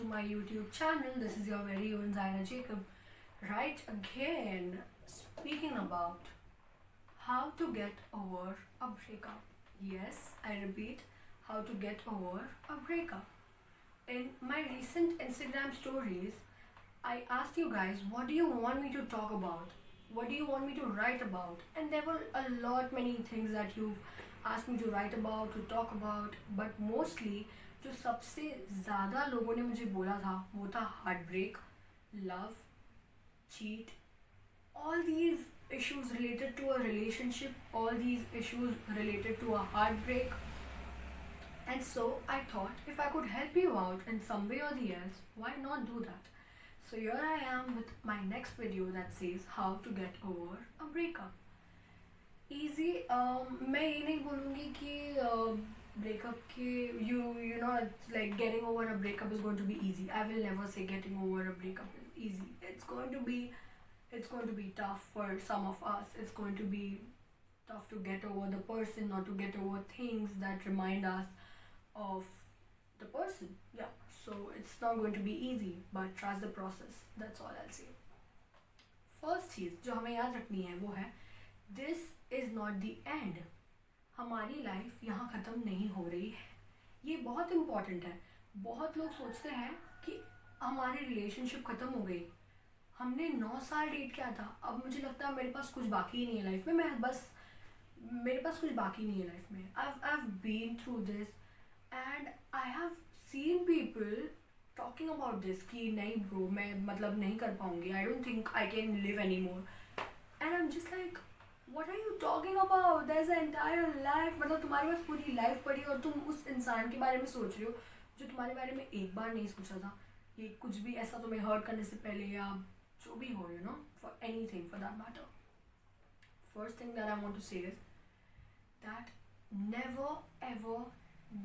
to my YouTube channel. This is your very own Zaina Jacob. Right again, speaking about how to get over a breakup. Yes, I repeat, how to get over a breakup. In my recent Instagram stories, I asked you guys, what do you want me to talk about? What do you want me to write about? And there were a lot many things that you've asked me to write about, to talk about, but mostly जो सबसे ज़्यादा लोगों ने मुझे बोला था वो था heart break, love, cheat, all these issues related to a relationship, all these issues related to a heartbreak. And so I thought if I could help you out in some way or the else, why not do that? So here I am with my next video that says how to get over a breakup. Easy, मैं ये नहीं बोलूँगी कि breakup के you know it's like getting over a breakup is going to be easy. I will never say getting over a breakup is easy. It's going to be tough for some of us. It's going to be tough to get over the person or to get over things that remind us of the person. Yeah, so it's not going to be easy, but trust the process. That's all I'll say. First चीज़ जो हमें याद रखनी है वो है this is not the end. हमारी life यहाँ ख़त्म नहीं हो रही है. ये बहुत इम्पॉर्टेंट है. बहुत लोग सोचते हैं कि हमारी रिलेशनशिप ख़त्म हो गई, हमने 9 साल डेट किया था, अब मुझे लगता है मेरे पास कुछ बाकी ही नहीं है लाइफ में, मेरे पास कुछ बाकी नहीं है लाइफ में. I've been through this and I have seen people talking about this कि नहीं bro, मैं मतलब नहीं कर पाऊँगी, I don't think I can live anymore. And I'm just like, what are you talking about? There's an entire life. मतलब तुम्हारे पास पूरी लाइफ पड़ी और तुम उस इंसान के बारे में सोच रहे हो जो तुम्हारे बारे में एक बार नहीं सोचा था. ये कुछ भी ऐसा तुम्हें हर्ट करने से पहले या जो भी हो, you know, for anything for that matter. First thing that I want to say is that never ever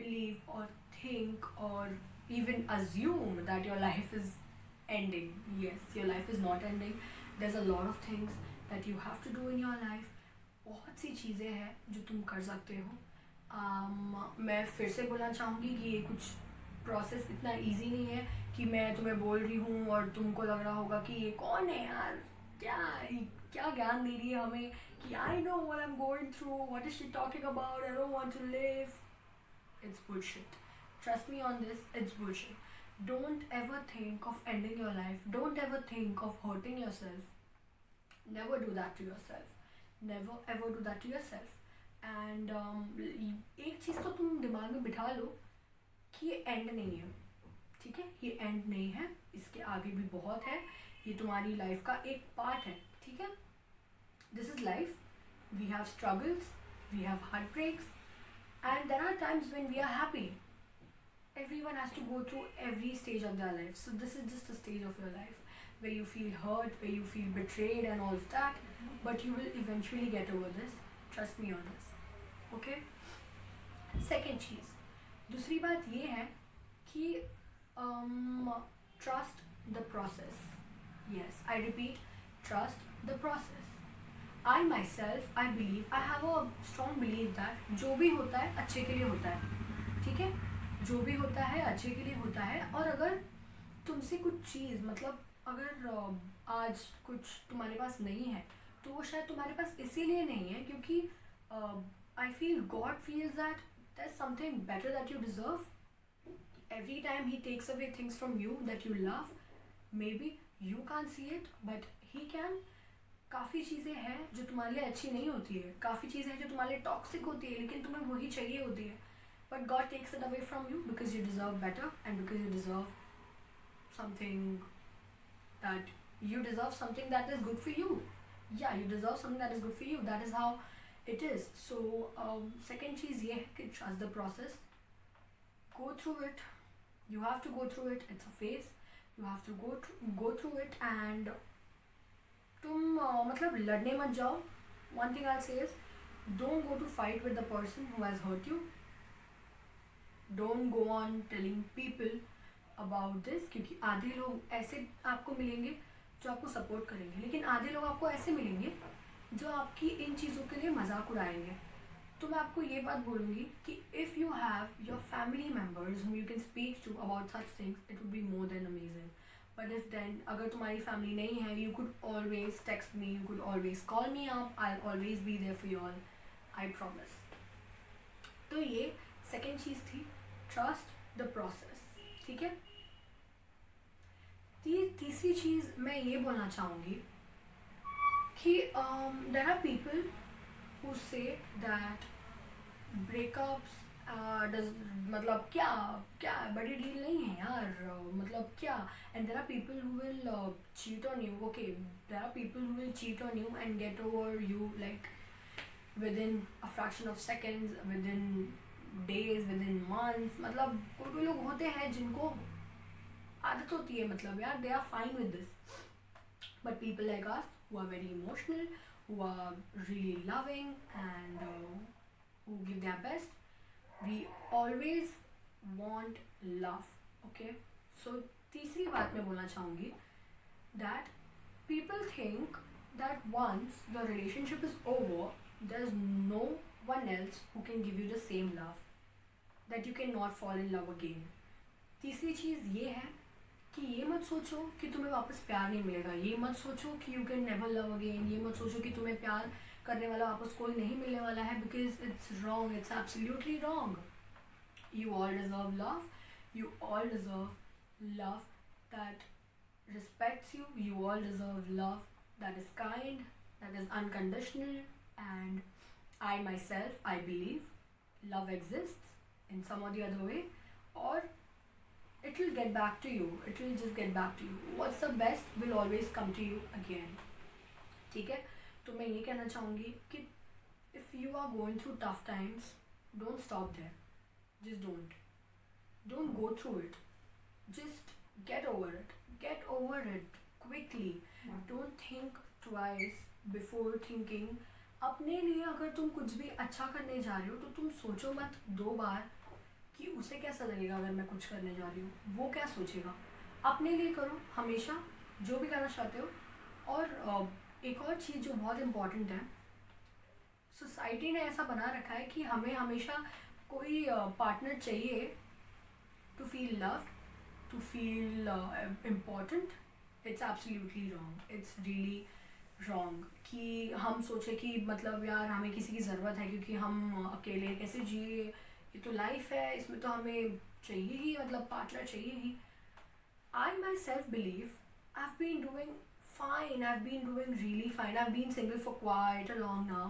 believe or think or even assume that your life is ending. Yes, your life is not ending. There's a lot of things that you have to do in your life. बहुत सी चीज़ें हैं जो तुम कर सकते हो. मैं फिर से बोलना चाहूँगी कि ये कुछ प्रोसेस इतना इजी नहीं है कि मैं तुम्हें बोल रही हूँ और तुमको लग रहा होगा कि ये कौन है यार, क्या ज्ञान दे रही है हमें कि I know what I am going through, what is she talking about, I don't want to live. It's bullshit. Trust me on this, it's bullshit. Don't ever think of ending your life. Don't ever think of hurting yourself. Never do that to yourself. Never ever do that to yourself. And एक चीज़ तो तुम दिमाग में बिठा लो कि ये and नहीं है. ठीक है, ये एंड नहीं है, इसके आगे भी बहुत है. ये तुम्हारी लाइफ का एक पार्ट है. ठीक है, this is life. We have struggles, we have heart breaks, and there are times when we are happy. Everyone has to go through every stage of their life. So this is just a stage of your life where you feel hurt, where you feel betrayed and all of that. But you will eventually get over this. Trust me on this. Okay? Second चीज़, दूसरी बात ये है कि trust the process. Yes, I repeat, trust the process. I myself, I believe, I have a strong belief that जो भी होता है अच्छे के लिए होता है. ठीक है, जो भी होता है अच्छे के लिए होता है. और अगर तुमसे कुछ चीज़ मतलब अगर आज कुछ तुम्हारे पास नहीं है तो वो शायद तुम्हारे पास इसीलिए नहीं है क्योंकि I feel God feels that there's something better that you deserve. Every time He takes away things from you that you love, maybe you can't see it, but He can. काफ़ी चीज़ें हैं जो तुम्हारे लिए अच्छी नहीं होती है, काफ़ी चीज़ें हैं जो तुम्हारे लिए टॉक्सिक होती है, लेकिन तुम्हें वही चाहिए होती है. But God takes it away from you because you deserve better and because you deserve something that is good for you. या you deserve something that is good for you. That is how it is. So second चीज़ ये है कि trust the process. Go through it. You have to go through it. It's a phase. You have to go through it. And तुम मतलब लड़ने मत जाओ. One thing I say is don't go to fight with the person who has hurt you. Don't go on telling people about this, क्योंकि आधे लोग ऐसे आपको मिलेंगे जो आपको सपोर्ट करेंगे, लेकिन आधे लोग आपको ऐसे मिलेंगे जो आपकी इन चीज़ों के लिए मजाक उड़ाएंगे. तो मैं आपको ये बात बोलूँगी कि if you have your family members whom you can speak to about such things, it would be more than amazing. But if then अगर तुम्हारी फैमिली नहीं है, you could always text me, you could always call me up, I'll always be there for you all, I promise. तो ये second चीज़ थी, trust the process. ठीक है. तीसरी चीज़ मैं ये बोलना चाहूँगी कि there are people who say that breakups does मतलब क्या क्या बड़ी डील नहीं है यार, मतलब क्या. and there are people who will cheat on you. Okay, there are people who will cheat on you and get over you like within a fraction of seconds, within days, within months. मतलब कोई लोग होते हैं जिनको आदत होती है, मतलब यार they are fine with this. But people like us who are very emotional, who are really loving and who give their best, we always want love. Okay, so तीसरी बात मैं बोलना चाहूँगी that people think that once the relationship is over, there's no one else who can give you the same love, that you cannot fall in love again. तीसरी चीज़ ये है कि ये मत सोचो कि तुम्हें वापस प्यार नहीं मिलेगा, ये मत सोचो कि you can never love again, ये मत सोचो कि तुम्हें प्यार करने वाला वापस कोई नहीं मिलने वाला है, because it's wrong, it's absolutely wrong. You all deserve love, you all deserve love that respects you, you all deserve love that is kind, that is unconditional. And I myself, I believe love exists in some or the other way, or it will get back to you, it will just get back to you. What's the best will always come to you again. ठीक है. तो मैं ये कहना चाहूँगी कि if you are going through tough times, don't stop there, just don't go through it, just get over it quickly. Don't think twice before thinking. अपने लिए अगर तुम कुछ भी अच्छा करने जा रहे हो तो तुम सोचो मत 2 बार कि उसे कैसा लगेगा अगर मैं कुछ करने जा रही हूँ, वो क्या सोचेगा. अपने लिए करो हमेशा जो भी करना चाहते हो. और एक और चीज़ जो बहुत इम्पॉर्टेंट है, सोसाइटी ने ऐसा बना रखा है कि हमें हमेशा कोई पार्टनर चाहिए to feel loved, to feel important. It's absolutely wrong, it's really wrong कि हम सोचे कि मतलब यार हमें किसी की ज़रूरत है क्योंकि हम अकेले कैसे जिए, ये तो लाइफ है, इसमें तो हमें चाहिए ही, मतलब पार्टनर चाहिए ही. I myself believe I've been doing fine, I've been doing really fine. I've been single for quite a long now,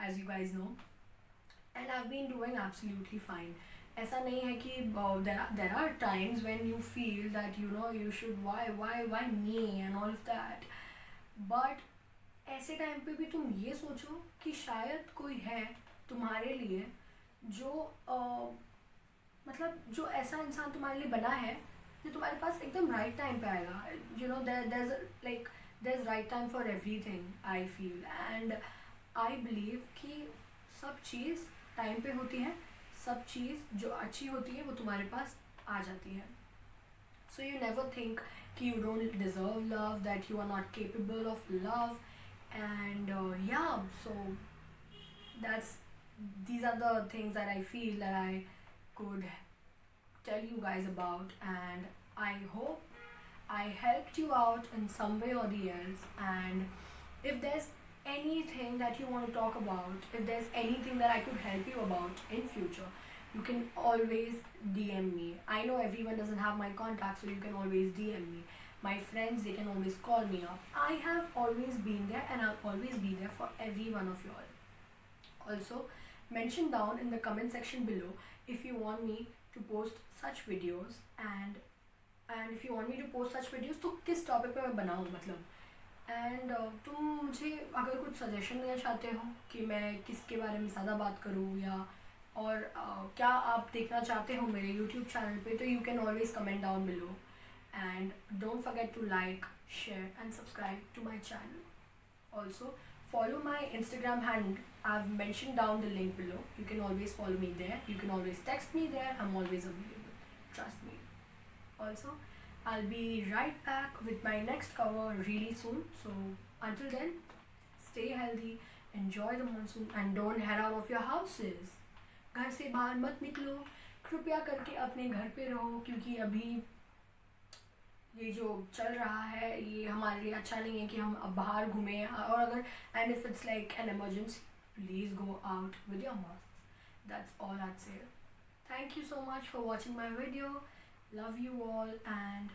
as you guys know, and I've been doing absolutely fine. ऐसा नहीं है कि there are times when you feel that you know you should why me and all of that, but ऐसे time पे भी तुम ये सोचो कि शायद कोई है तुम्हारे लिए जो मतलब जो ऐसा इंसान तुम्हारे लिए बना है जो तुम्हारे पास एकदम राइट टाइम पे आएगा. You know there's right time for everything, I feel. and I believe कि सब चीज़ टाइम पे होती है, सब चीज़ जो अच्छी होती है वो तुम्हारे पास आ जाती है. So you never think कि you don't deserve love, that you are not capable of love. And yeah, so these are the things that I feel that I could tell you guys about, and I hope I helped you out in some way or the else. And if there's anything that you want to talk about, if there's anything that I could help you about in future, you can always DM me. I know everyone doesn't have my contact, so you can always DM me. My friends, they can always call me up. I have always been there and I'll always be there for every one of you all. Also, mention down in the comment section below if you want me to post such videos, and if you want me to post such videos तो किस topic पे मैं बनाऊँ मतलब. And तुम मुझे अगर कुछ सजेशन देना चाहते हो कि मैं किसके बारे में ज़्यादा बात करूँ या और क्या आप देखना चाहते हो मेरे यूट्यूब चैनल पे, तो you can always comment down below. And don't forget to like, share and subscribe to my channel. Also follow my Instagram handle. I've mentioned down the link below. You can always follow me there. You can always text me there. I'm always available. Trust me. Also, I'll be right back with my next cover really soon. So until then, stay healthy, enjoy the monsoon and don't head out of your houses. घर से बाहर मत निकलो, कृपया करके अपने घर पे रहो, क्योंकि अभी ये जो चल रहा है ये हमारे लिए अच्छा नहीं है कि हम अब बाहर घूमें. और अगर and if it's like an emergency, please go out with your mask. That's all I'd say. Thank you so much for watching my video. Love you all and